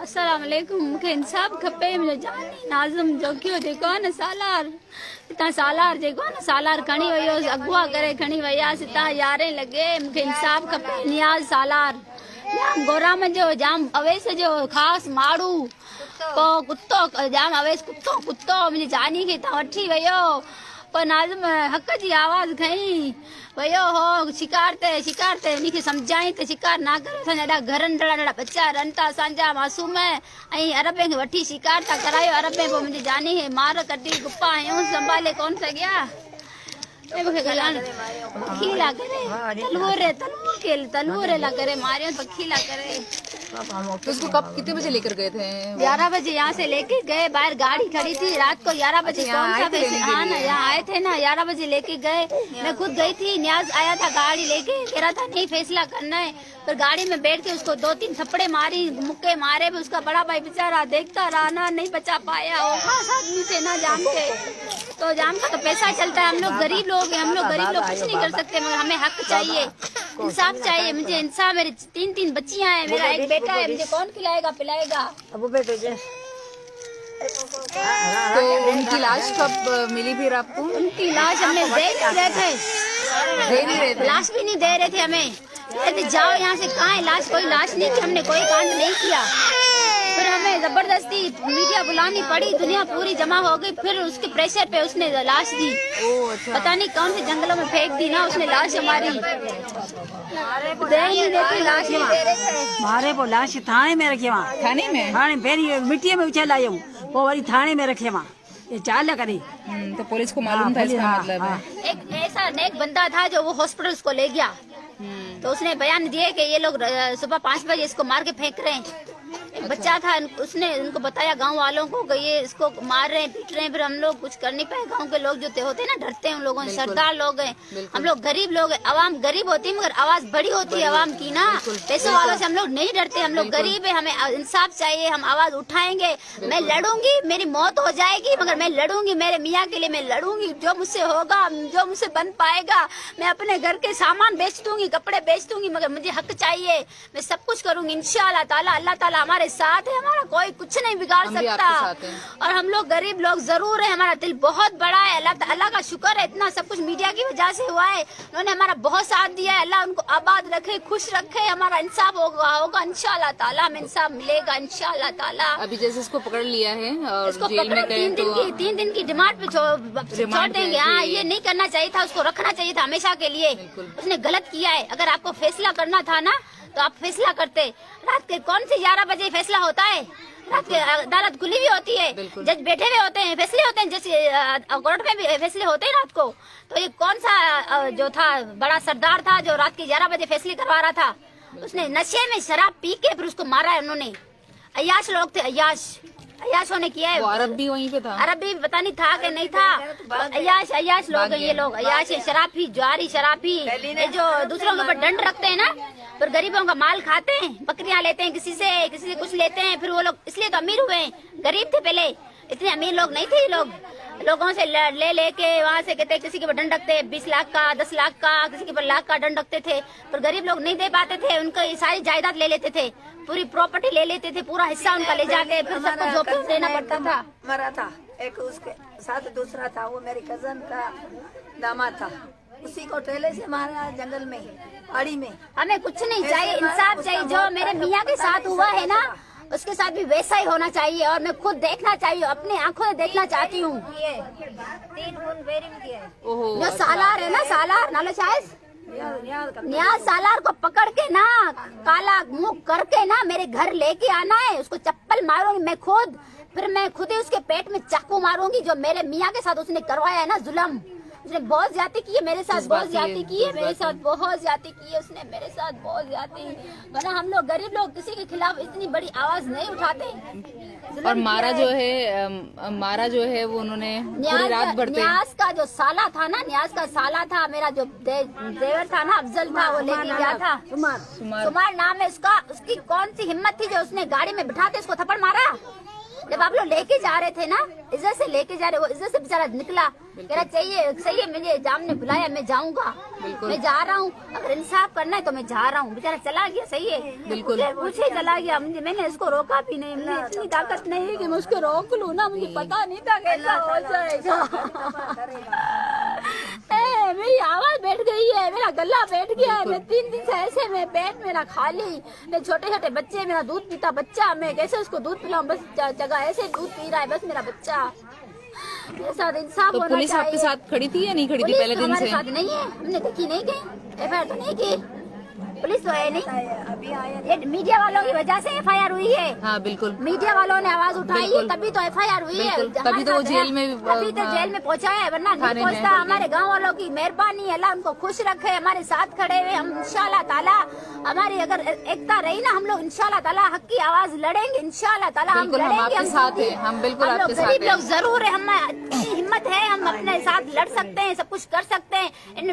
अस्सलाम वालेकुम। मूंखे इंसाफ़ खपे। मुंहिंजो जानी नाज़िम जोगियो जेको आहे न सालार, हितां सालार जेको आहे न सालार खणी वियो, अगवा करे खणी वियासीं हितां 11 लॻे। मूंखे इंसाफ़ खपे। नियाज़ सालार जाम गोराम जो, जाम अवेस जो ख़ासि माण्हू, पोइ कुतो जाम अवेस कुतो मुंहिंजी जानी खे हितां वठी वियो। पोइ नाज़िम हक़ जी आवाज़ खईं वियो हो शिकार ते उनखे सम्झाई त शिकार ना करे। असांजा एॾा घर नंढड़ा बच्चा रहनि था असांजा मासूम, ऐं अरबे खे वठी शिकार था करायो। अरबे पोइ मुंहिंजी जानी खे मार कढी गुप्पा आहियूं, संभाले कोन सघिया। मूंखे पखी ला करे तलूर ला करे मारियो, पखी ला करे। तो उसको कब कितने बजे लेकर गए थे? 11 बजे यहाँ से लेके गए। बाहर गाड़ी खड़ी थी रात को 11 बजे। कौन सा हाँ ना, यहाँ आए थे ना, 11 बजे लेके गए। मैं खुद गई थी। न्याज आया था गाड़ी लेके, कह रहा था नहीं फैसला करना है। फिर गाड़ी में बैठ के उसको 2-3 थप्पड़े मारी, मुक्के मारे भी। उसका बड़ा भाई बेचारा देखता रहा ना, नहीं बचा पाया। वो खास आदमी थे ना जाम के, तो जाम का तो पैसा चलता है। हम लोग गरीब लोग हैं, हम लोग कुछ नहीं कर सकते, मगर हमें हक चाहिए, इंसाफ चाहिए। मुझे इंसाफ। मेरी 3 बच्चियां हैं, मेरा एक बेटा है। मुझे कौन खिलाएगा पिलाएगा? अब बेटे जे तो उनकी लाश कब मिली फिर आपको? उनकी लाश हमें दे नहीं रहे थे। लाश भी नहीं दे रहे थे हमें। कहते जाओ यहाँ से। कहाँ है लाश? कोई लाश नहीं थी। हमने कोई कांड नहीं किया। फिर हमें जबरदस्ती मीडिया बुलानी पड़ी, दुनिया पूरी जमा हो गई। फिर उसके प्रेशर पे उसने लाश दी। अच्छा। पता नहीं कौन से जंगलों में फेंक दी ना उसने लाश हमारी। लाश मारे पो लाश थाने में रखे वहाँ। थाने में? थाने पहिरीं मिट्टीअ में उछल आयूं, पोइ वरी थाने में रखे वहाँ। ये चाल करे। तो पुलिस को मालूम था इसका मतलब है। एक ऐसा नेक बंदा था जो वो हॉस्पिटल को ले गया, तो उसने बयान दिए कि ये लोग सुबह 5 बजे इसको मार के फेंक रहे हैं। एक बच्चा था, उसने उनको बताया गांव वालों को कि ये इसको मार रहे हैं, पीट रहे हैं। फिर हम लोग कुछ कर नहीं पाए। गांव के लोग जो होते हैं ना, डरते हैं उन लोगों से। सरदार लोग हैं, हम लोग गरीब लोग हैं। आवाम गरीब होती है मगर आवाज बड़ी होती है आवाम की ना। पैसों वालों से हम लोग नहीं डरते। हम लोग गरीब है, हमें इंसाफ चाहिए। हम आवाज उठाएंगे। मैं लड़ूंगी, मेरी मौत हो जाएगी मगर मैं लड़ूंगी। मेरे मियाँ के लिए मैं लड़ूंगी। जो मुझसे होगा, जो मुझसे बन पाएगा, मैं अपने घर के सामान बेच दूंगी, कपड़े बेच दूंगी, मगर मुझे हक चाहिए। मैं सब कुछ करूंगी इंशाअल्लाह ताला। अल्लाह ताला हमारे साथ है, हमारा कोई कुछ नहीं बिगाड़ सकता। और हम लोग गरीब लोग जरूर है, हमारा दिल बहुत बड़ा है। अल्लाह का शुक्र है, इतना सब कुछ मीडिया की वजह से हुआ है। उन्होंने हमारा बहुत साथ दिया है। अल्लाह उनको आबाद रखे, खुश रखे। हमारा इंसाफ होगा इंशाअल्लाह ताला। हमें इंसाफ मिलेगा इंशाअल्लाह ताला। अभी जैसे इसको पकड़ लिया है और इसको जेल में गए, 3 दिन की डिमांड पे छोड़ देंगे। हाँ, ये नहीं करना चाहिए था, उसको रखना चाहिए था हमेशा के लिए। उसने गलत किया है। अगर आपको फैसला करना था ना तो आप फैसला करते। रात के कौन से 11 बजे फैसला होता है? रात के अदालत खुली हुई होती है, जज बैठे हुए होते हैं, फैसले होते हैं। जैसे कोर्ट में भी फैसले होते हैं रात को। तो ये कौन सा जो था बड़ा सरदार था जो रात के 11 बजे फैसले करवा रहा था? उसने नशे में शराब पी के फिर उसको मारा है उन्होंने। अय्याश लोग थे, अय्याशों ने किया है। वो अरब भी वहीं पे था? अरब भी पता नहीं था कि नहीं था। अय्याश लोग हैं ये लोग। अय्याश शराबी, ज्वारी शराबी, ये जो दूसरों के ऊपर दंड रखते हैं ना, फिर गरीबों का माल खाते हैं, बकरियां लेते हैं किसी से कुछ लेते हैं। फिर वो लोग इसलिए तो अमीर हुए हैं। गरीब थे पहले, इतने अमीर लोग नहीं थे ये लोग। लोगों से ले के वहाँ से कहते किसी के ऊपर दंड रखते, 20 लाख का, 10 लाख का, किसी के ऊपर लाख का दंड रखते थे। पर गरीब लोग नहीं दे पाते थे, उनको ये सारी जायदाद ले लेते थे, पूरी प्रॉपर्टी ले लेते थे, पूरा हिस्सा उनका ले जाके फिर सबको झोंपड़ी देना पड़ता था। मरा था एक, उसके साथ दूसरा था, वो मेरी कजन का दामाद था। उसी को ट्रेले से मारा जंगल में, पहाड़ी में। हमें कुछ नहीं चाहिए, इंसाफ चाहिए। जो मेरे मियाँ के साथ हुआ है ना, उसके साथ भी वैसा ही होना चाहिए। और मैं खुद देखना चाहिए, अपनी आंखों से देखना चाहती हूँ। 3 खून बेरिंग किया है। जो सालार है ना, सालार नालो शायद न्याज सालार को पकड़ के ना, काला मुंह करके ना मेरे घर लेके आना है। उसको चप्पल मारूंगी मैं खुद, फिर मैं खुद ही उसके पेट में चाकू मारूंगी। जो मेरे मियाँ के साथ उसने करवाया है ना जुल्म, उसने बहुत ज्यादा की है मेरे साथ, बहुत ज्यादा की है मेरे साथ, बहुत ज्यादा की है उसने मेरे साथ, बहुत ज्यादा। वरना हम लोग गरीब लोग किसी के खिलाफ इतनी बड़ी आवाज नहीं उठाते। और मारा जो है वो उन्होंने पूरी रात भरते। न्याज का जो साला था ना, न्याज का साला था, मेरा जो देवर था ना, अफजल था, वो लेके गया था। सुमार नाम है उसका। उसकी कौन सी हिम्मत थी जो उसने गाड़ी में बिठाते उसको थप्पड़ मारा? जब आप लोग लेके जा रहे थे ना, इज्जत से लेके जा रहे, वो इज्जत से बेचारा निकला, कह रहा चाहिए सही है, मुझे जाम ने बुलाया, मैं जाऊंगा, मैं जा रहा हूँ, अगर इंसाफ करना है तो मैं जा रहा हूँ। बेचारा चला गया, सही है, बिल्कुल। पूछे चला गया, मैंने इसको रोका भी नहीं, मुझे इतनी ताकत नहीं है कि मैं उसको रोक लूँ ना, मुझे पता नहीं था कैसा हो जाएगा। मेरी आवाज बैठ गई है, मेरा गला बैठ गया है, मैं 3 दिन से ऐसे में पेट मेरा खाली, मैं छोटे छोटे बच्चे, मेरा दूध पीता बच्चा, मैं कैसे उसको दूध पिलाऊं, बस जगह ऐसे दूध पी रहा है बस मेरा बच्चा। मेरे साथ इंसाफ तो होना पुलिस आपके चाहिए। साथ खड़ी थी या नहीं खड़ी थी पुलिस पहले दिन हमारे से? साथ नहीं है, हमने देखी नहीं गई, एफआईआर तो नहीं की, पुलिस तो है नहीं, अभी आया ये मीडिया वालों की वजह से एफआईआर हुई है। हाँ बिल्कुल, मीडिया वालों ने आवाज उठाई है, बिल्कुल। तभी तो एफआईआर हुई है, बिल्कुल, तभी तो वो जेल में तभी तो जेल में पहुंचा है, वरना नहीं थाने में पहुंचता। हमारे गांव वालों की मेहरबानी, अल्लाह उनको खुश रखे, हमारे साथ खड़े हुए, हम इंशाल्लाह ताला, हमारी अगर एकता रही ना, हम लोग इंशाल्लाह ताला हक की आवाज लड़ेंगे, इंशाल्लाह ताला हम बिल्कुल, हम लड़ेंगे, आपके साथ हैं, हम बिल्कुल आपके साथ गरीब हैं। लोग जरूर है, हम हिम्मत है, हम अपने साथ लड़ सकते हैं, सब कुछ कर सकते हैं, इन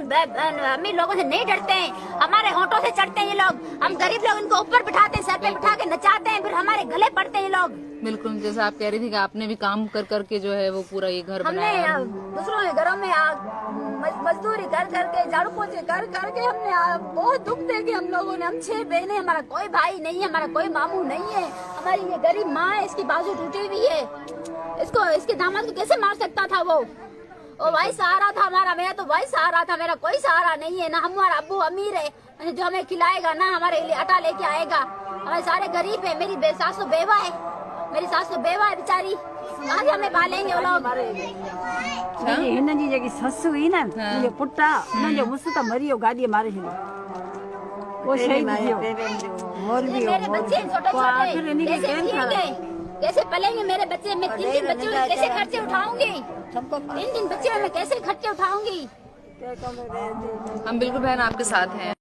अमीर लोगों से नहीं डरते हैं, हमारे होंठों से चढ़ते हैं ये लोग, हम गरीब लोग इनको ऊपर बिठाते हैं, सर पे बिठा के नचाते हैं, फिर हमारे गले पड़ते हैं ये लोग। बिल्कुल, जैसा आप कह रही थी कि आपने भी काम कर करके जो है वो पूरा ये घर हमने बनाया। दूसरों के घरों में मजदूरी कर करके, झाड़ू पोछे कर करके हमने बहुत दुख देखे हम लोगों ने, हम 6 बहनें, हमारा कोई भाई नहीं है, हमारा कोई मामू नहीं है, हमारी ये गरीब माँ है, इसकी बाजू टूटी हुई है, इसको इसके दामाद को कैसे मार सकता था वो भाई सहारा था हमारा, मेरा तो भाई सहारा था, मेरा कोई सहारा नहीं है ना, हमारा अब्बू अमीर है, जो हमें खिलाएगा ना, हमारे लिए आटा लेके आएगा, हमारे सारे गरीब है, मेरी सास तो बेवा है, मेरी सास तो बेवा है बेचारी, कहाँ से हमें पालेंगे वो लोग। हिन जी जेकी ससु हुई न, मुंहिंजो पुटु आहे, हुनजो मुड़ुसु त मरी वियो गाॾीअ मारे छॾियो, वो शहीद थियो, मौलवी मेरे बच्चे छोटे वो आखिर छोटे इन्हीं के कैसे कैंसर जिएंगे, कैसे पलेंगे मेरे बच्चे, मैं 3 बच्चों के कैसे खर्चे उठाऊंगी, 3 बच्चे में कैसे खर्चे उठाऊंगी। हम बिल्कुल बहन आपके साथ हैं।